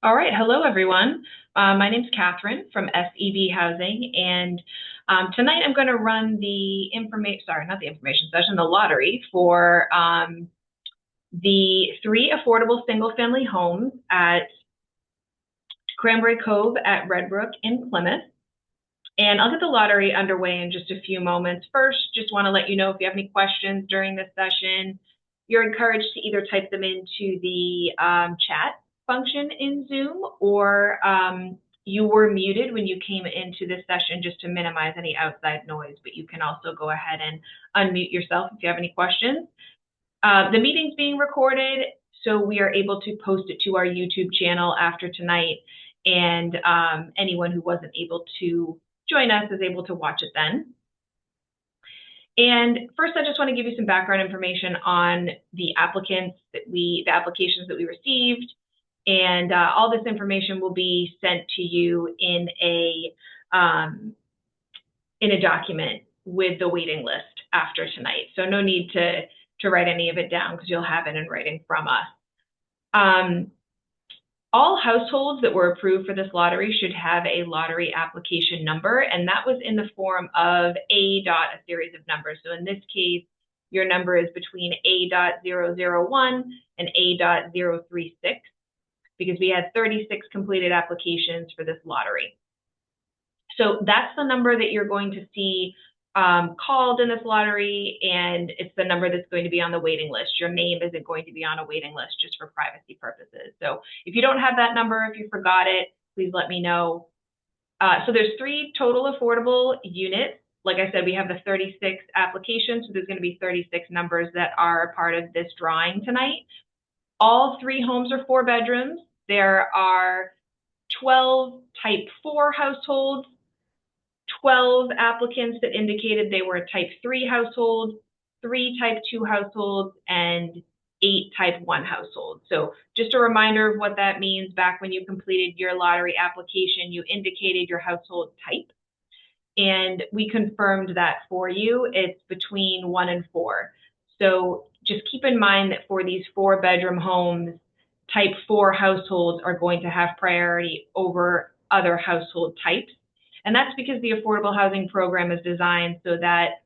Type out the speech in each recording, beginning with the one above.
All right, hello everyone. My name's Catherine from SEB Housing, and tonight I'm going to run the not the information session, the lottery for the 3 affordable single-family homes at Cranberry Cove at Redbrook in Plymouth. And I'll get the lottery underway in just a few moments. First, just want to let you know if you have any questions during this session, you're encouraged to either type them into the chat function in Zoom, or you were muted when you came into this session just to minimize any outside noise, but you can also go ahead and unmute yourself if you have any questions. The meeting's being recorded, so we are able to post it to our YouTube channel after tonight, and anyone who wasn't able to join us is able to watch it then. And first, I just want to give you some background information on the applications that we received, and all this information will be sent to you in a document with the waiting list after tonight. So no need to write any of it down because you'll have it in writing from us. All households that were approved for this lottery should have a lottery application number, and that was in the form of a series of numbers. So in this case, your number is between A.001 and A.036, because we had 36 completed applications for this lottery. So that's the number that you're going to see called in this lottery, and it's the number that's going to be on the waiting list. Your name isn't going to be on a waiting list just for privacy purposes. So if you don't have that number, if you forgot it, please let me know. So there's 3 total affordable units. Like I said, we have the 36 applications, so there's going to be 36 numbers that are a part of this drawing tonight. All 3 homes are 4 bedrooms. There are 12 type 4 households, 12 applicants that indicated they were a type 3 household, 3 type 2 households, and 8 type 1 households. So just a reminder of what that means. Back when you completed your lottery application, you indicated your household type, and we confirmed that for you. It's between 1 and 4. So just keep in mind that for these 4-bedroom homes, type 4 households are going to have priority over other household types. And that's because the affordable housing program is designed so that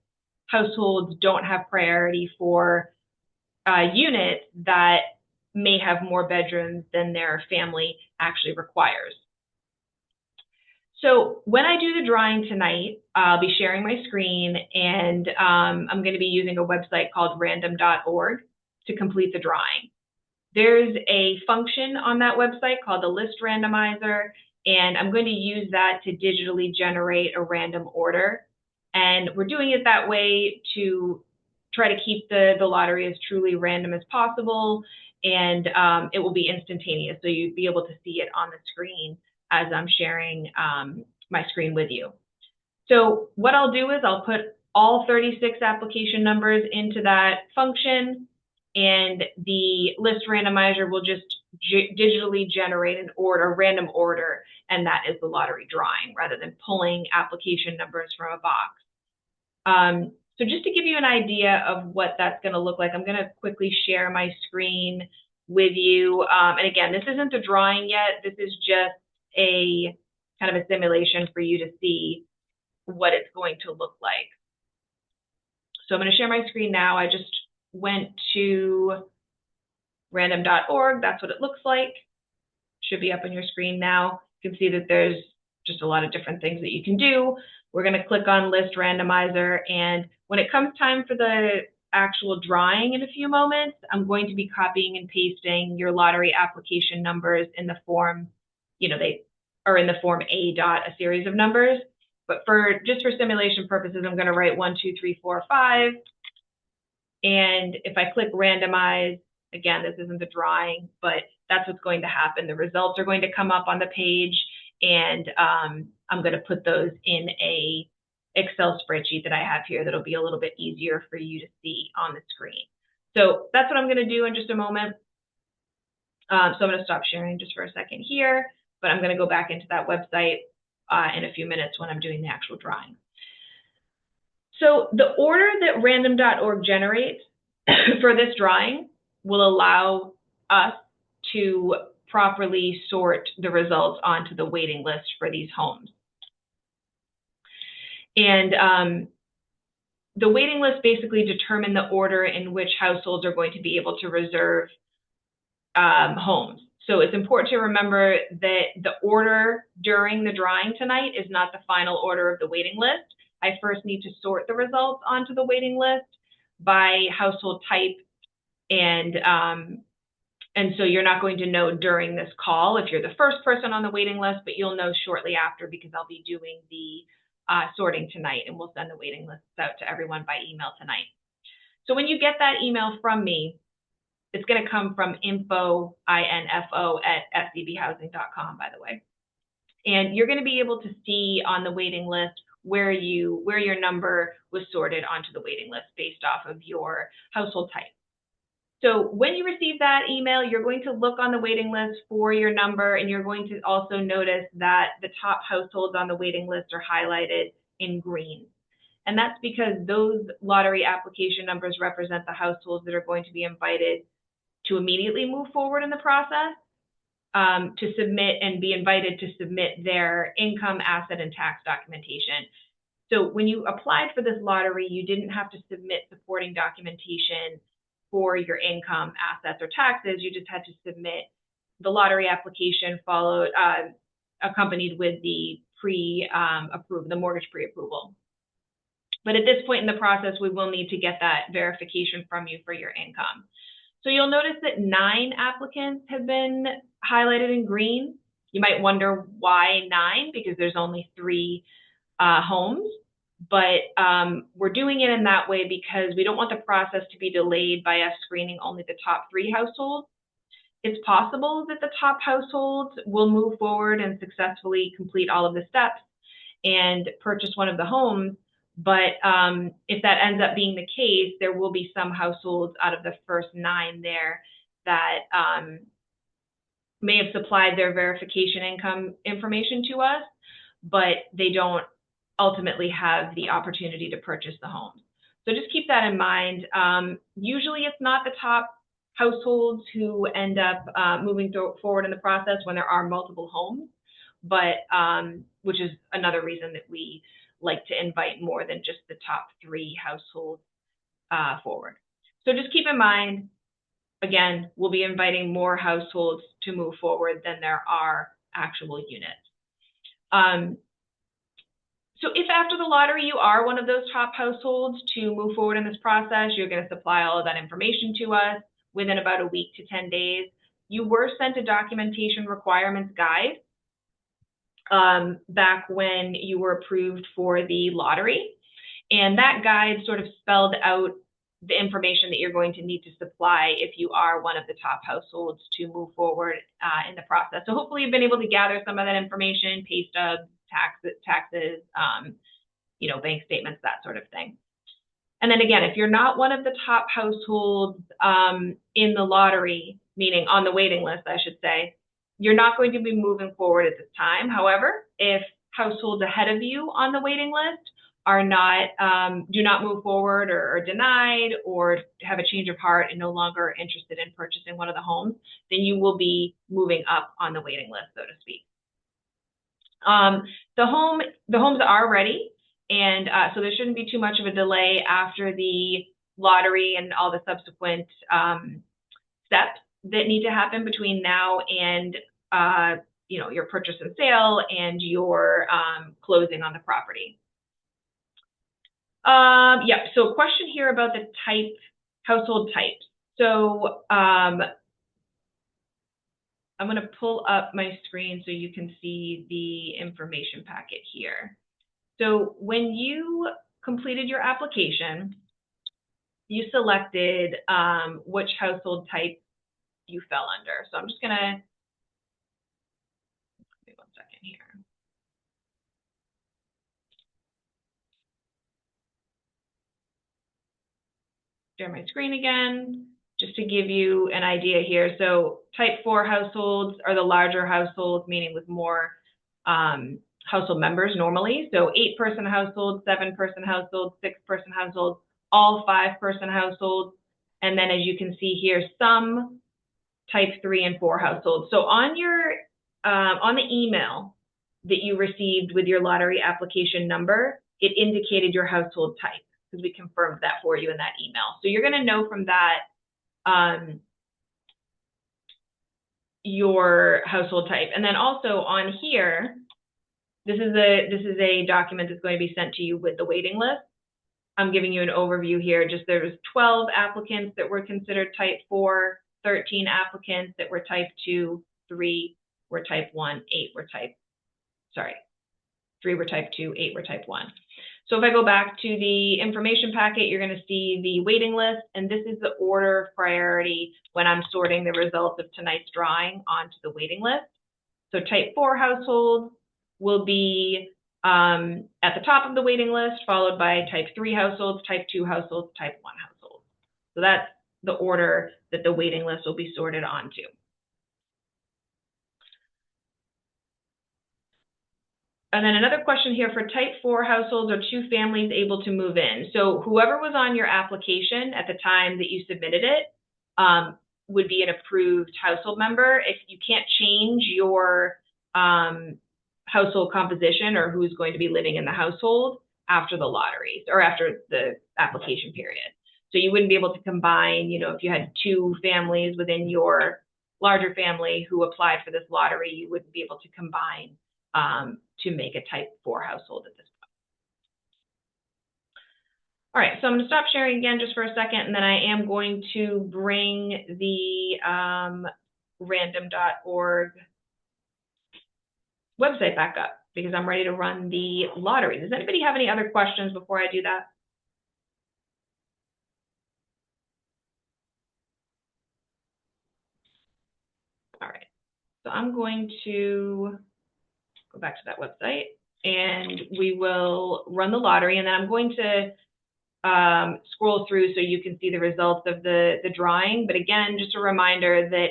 households don't have priority for units that may have more bedrooms than their family actually requires. So when I do the drawing tonight, I'll be sharing my screen, and I'm going to be using a website called random.org to complete the drawing. There's a function on that website called the list randomizer, and I'm going to use that to digitally generate a random order. And we're doing it that way to try to keep the lottery as truly random as possible, and it will be instantaneous, so you'd be able to see it on the screen as I'm sharing my screen with you. So what I'll do is I'll put all 36 application numbers into that function, and the list randomizer will just digitally generate an order, random order, and that is the lottery drawing, rather than pulling application numbers from a box. So just to give you an idea of what that's going to look like, I'm going to quickly share my screen with you. And again, this isn't the drawing yet. This is just a kind of a simulation for you to see what it's going to look like. So I'm going to share my screen now. I just went to random.org. That's what it looks like. Should be up on your screen now. You can see that there's just a lot of different things that you can do. We're going to click on list randomizer, and when it comes time for the actual drawing in a few moments, I'm going to be copying and pasting your lottery application numbers in the form, they are in the form a series of numbers. But just for simulation purposes, I'm going to write 1, 2, 3, 4, 5. And if I click randomize, again, this isn't the drawing, but that's what's going to happen. The results are going to come up on the page, and I'm going to put those in a Excel spreadsheet that I have here that'll be a little bit easier for you to see on the screen. So that's what I'm going to do in just a moment. So I'm going to stop sharing just for a second here, but I'm going to go back into that website in a few minutes when I'm doing the actual drawing. So the order that random.org generates for this drawing will allow us to properly sort the results onto the waiting list for these homes. And the waiting list basically determine the order in which households are going to be able to reserve homes. So it's important to remember that the order during the drawing tonight is not the final order of the waiting list. I first need to sort the results onto the waiting list by household type, and so you're not going to know during this call if you're the first person on the waiting list, but you'll know shortly after because I'll be doing the sorting tonight, and we'll send the waiting lists out to everyone by email tonight. So when you get that email from me, it's going to come from info, I-N-F-O, @fcbhousing.com, by the way. And you're going to be able to see on the waiting list where your number was sorted onto the waiting list based off of your household type. So when you receive that email, you're going to look on the waiting list for your number, and you're going to also notice that the top households on the waiting list are highlighted in green. And that's because those lottery application numbers represent the households that are going to be invited to immediately move forward in the process, to submit and be invited to submit their income, asset, and tax documentation. So when you applied for this lottery, you didn't have to submit supporting documentation for your income, assets, or taxes. You just had to submit the lottery application accompanied with the the mortgage pre-approval. But at this point in the process, we will need to get that verification from you for your income. So you'll notice that 9 applicants have been highlighted in green. You might wonder why 9, because there's only 3 homes. But we're doing it in that way because we don't want the process to be delayed by us screening only the top 3 households. It's possible that the top households will move forward and successfully complete all of the steps and purchase one of the homes. But if that ends up being the case, there will be some households out of the first 9 there that may have supplied their verification income information to us, but they don't ultimately have the opportunity to purchase the home. So just keep that in mind. Usually it's not the top households who end up moving forward in the process when there are multiple homes, but which is another reason that we like to invite more than just the top 3 households forward. So just keep in mind, again, we'll be inviting more households to move forward than there are actual units. So if after the lottery you are one of those top households to move forward in this process, you're going to supply all of that information to us within about a week to 10 days. You were sent a documentation requirements guide back when you were approved for the lottery. And that guide sort of spelled out the information that you're going to need to supply if you are one of the top households to move forward in the process. So hopefully you've been able to gather some of that information, pay stubs, taxes, bank statements, that sort of thing. And then again, if you're not one of the top households in the lottery, meaning on the waiting list, I should say, you're not going to be moving forward at this time. However, if households ahead of you on the waiting list are not, do not move forward or are denied or have a change of heart and no longer interested in purchasing one of the homes, then you will be moving up on the waiting list, so to speak. The homes are ready, and so there shouldn't be too much of a delay after the lottery and all the subsequent steps that need to happen between now and your purchase and sale and your closing on the property. So a question here about the household type. So I'm going to pull up my screen so you can see the information packet here. So when you completed your application, you selected which household type you fell under. So I'm just going to, give me 1 second here. Share my screen again, just to give you an idea here. So type 4 households are the larger households, meaning with more household members normally. So 8-person households, 7-person households, 6-person households, all 5-person households. And then as you can see here, some type 3 and 4 households. So on your on the email that you received with your lottery application number, it indicated your household type because we confirmed that for you in that email. So you're going to know from that your household type. And then also on here, this is a document that's going to be sent to you with the waiting list. I'm giving you an overview here. Just there was 12 applicants that were considered type 4, 13 applicants that were type 2, 3 were type 1, 8 were type, 3 were type 2, 8 were type 1. So if I go back to the information packet, you're going to see the waiting list, and this is the order of priority when I'm sorting the results of tonight's drawing onto the waiting list. So type 4 households will be at the top of the waiting list, followed by type 3 households, type 2 households, type 1 households. So that's the order that the waiting list will be sorted onto. And then another question here for type 4 households, are 2 families able to move in? So whoever was on your application at the time that you submitted it would be an approved household member. If you can't change your household composition or who's going to be living in the household after the lottery or after the application period. So you wouldn't be able to combine, you know, if you had 2 families within your larger family who applied for this lottery, you wouldn't be able to combine to make a type 4 household at this point. All right, so I'm going to stop sharing again just for a second, and then I am going to bring the random.org website back up because I'm ready to run the lottery. Does anybody have any other questions before I do that? All right, so I'm going to go back to that website and we will run the lottery, and then I'm going to scroll through so you can see the results of the drawing. But again, just a reminder that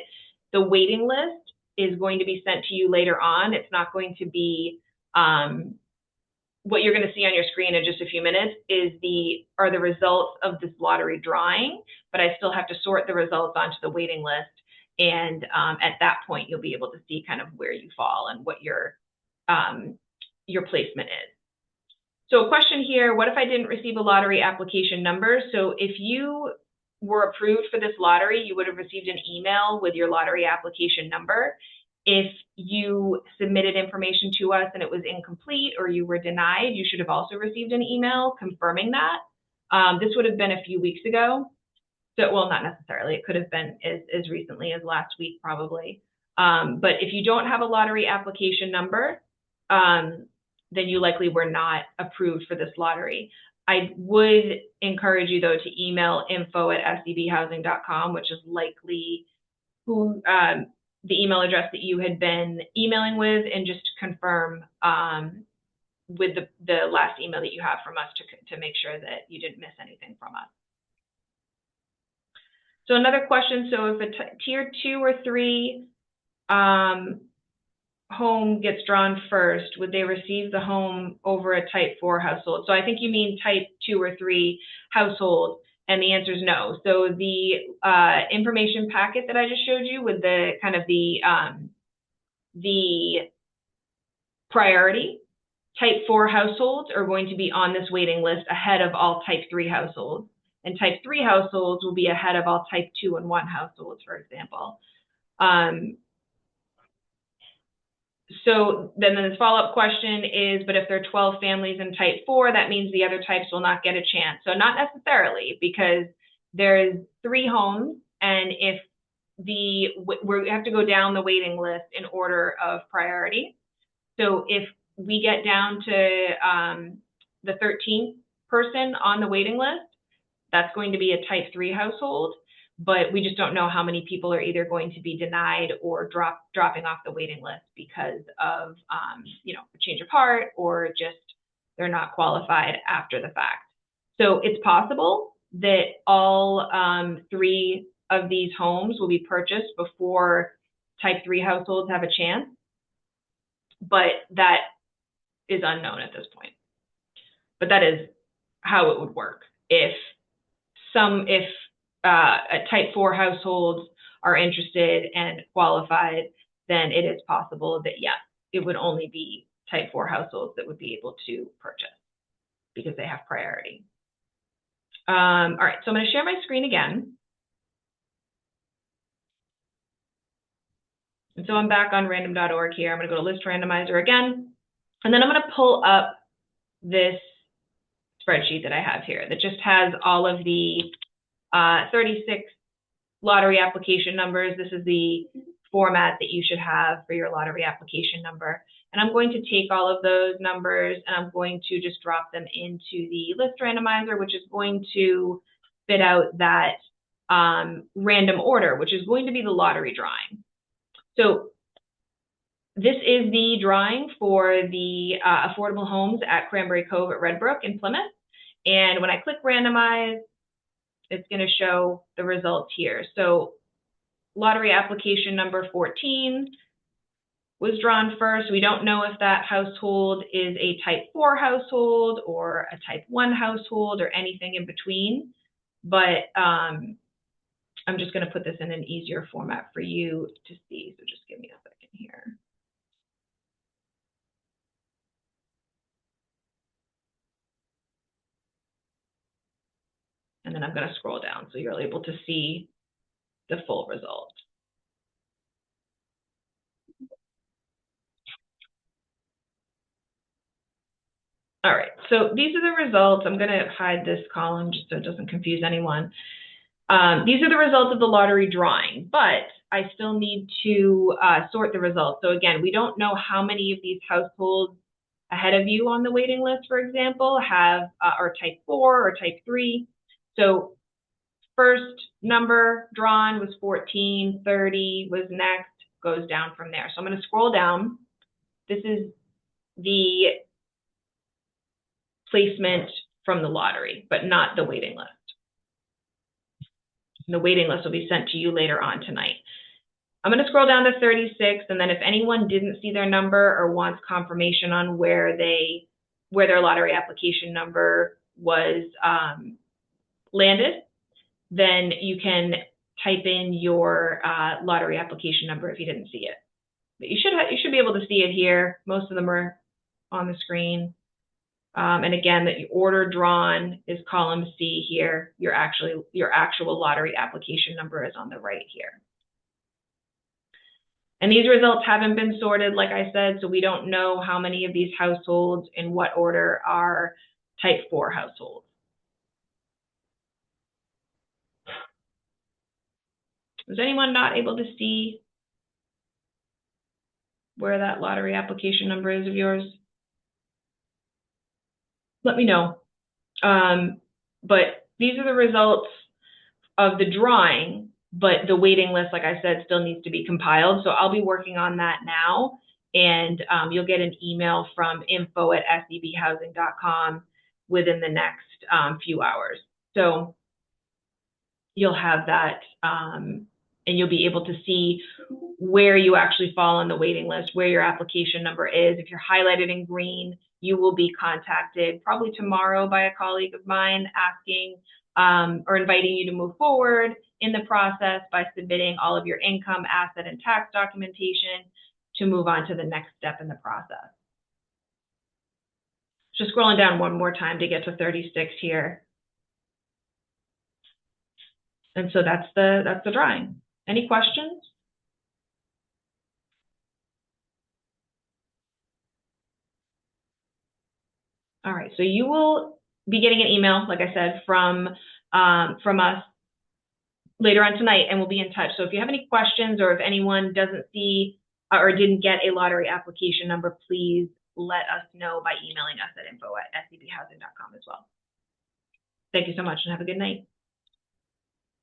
the waiting list is going to be sent to you later on. It's not going to be what you're going to see on your screen in just a few minutes are the results of this lottery drawing, but I still have to sort the results onto the waiting list. And at that point, you'll be able to see kind of where you fall and what your placement is. So a question here, what if I didn't receive a lottery application number? So if you were approved for this lottery, you would have received an email with your lottery application number. If you submitted information to us and it was incomplete or you were denied, you should have also received an email confirming that. This would have been a few weeks ago. So, well, not necessarily. It could have been as recently as last week, probably. But if you don't have a lottery application number, then you likely were not approved for this lottery. I would encourage you, though, to email info@sdbhousing.com, which is likely who the email address that you had been emailing with, and just confirm with the last email that you have from us to make sure that you didn't miss anything from us. So another question, so if a tier 2 or 3 home gets drawn first, would they receive the home over a type 4 household? So I think you mean type 2 or 3 household, and the answer is no. So the information packet that I just showed you with the kind of the priority, type 4 households are going to be on this waiting list ahead of all type 3 households. And type 3 households will be ahead of all type 2 and 1 households, for example. So then the follow-up question is, but if there are 12 families in type 4, that means the other types will not get a chance. So not necessarily, because there's 3 homes, and if we have to go down the waiting list in order of priority. So if we get down to the 13th person on the waiting list, that's going to be a type 3 household, but we just don't know how many people are either going to be denied or dropping off the waiting list because of you know, a change of heart, or just they're not qualified after the fact. So it's possible that all 3 of these homes will be purchased before type 3 households have a chance, but that is unknown at this point. But that is how it would work if a type 4 households are interested and qualified, then it is possible that, yes, it would only be type 4 households that would be able to purchase because they have priority. All right, so I'm going to share my screen again. And so I'm back on random.org here. I'm going to go to list randomizer again, and then I'm going to pull up this spreadsheet that I have here that just has all of the 36 lottery application numbers. This is the format that you should have for your lottery application number. And I'm going to take all of those numbers and I'm going to just drop them into the list randomizer, which is going to spit out that random order, which is going to be the lottery drawing. So this is the drawing for the affordable homes at Cranberry Cove at Redbrook in Plymouth. And when I click randomize, it's going to show the results here. So lottery application number 14 was drawn first. We don't know if that household is a type 4 household or a type 1 household or anything in between, but I'm just going to put this in an easier format for you to see. So just give me a second here. And then I'm going to scroll down so you're able to see the full result. All right, so these are the results. I'm going to hide this column just so it doesn't confuse anyone. These are the results of the lottery drawing, but I still need to sort the results. So again, we don't know how many of these households ahead of you on the waiting list, for example, have are type 4 or type 3. So first number drawn was 14, 30 was next, goes down from there. So I'm going to scroll down. This is the placement from the lottery, but not the waiting list. The waiting list will be sent to you later on tonight. I'm going to scroll down to 36, and then if anyone didn't see their number or wants confirmation on where their lottery application number was landed, then you can type in your lottery application number if you didn't see it. But you should be able to see it here. Most of them are on the screen. And again, that your order drawn is column C here. Your actual lottery application number is on the right here. And these results haven't been sorted, like I said, so we don't know how many of these households in what order are type 4 households. Is anyone not able to see where that lottery application number is of yours? Let me know. But these are the results of the drawing, but the waiting list, like I said, still needs to be compiled. So I'll be working on that now, and you'll get an email from info@sebhousing.com within the next few hours. So you'll have that, and you'll be able to see where you actually fall on the waiting list, where your application number is. If you're highlighted in green, you will be contacted probably tomorrow by a colleague of mine asking or inviting you to move forward in the process by submitting all of your income, asset, and tax documentation to move on to the next step in the process. Just scrolling down one more time to get to 36 here. And so that's the drawing. Any questions? All right, so you will be getting an email, like I said, from us later on tonight, and we'll be in touch. So if you have any questions or if anyone doesn't see or didn't get a lottery application number, please let us know by emailing us at info@sebhousing.com as well. Thank you so much and have a good night.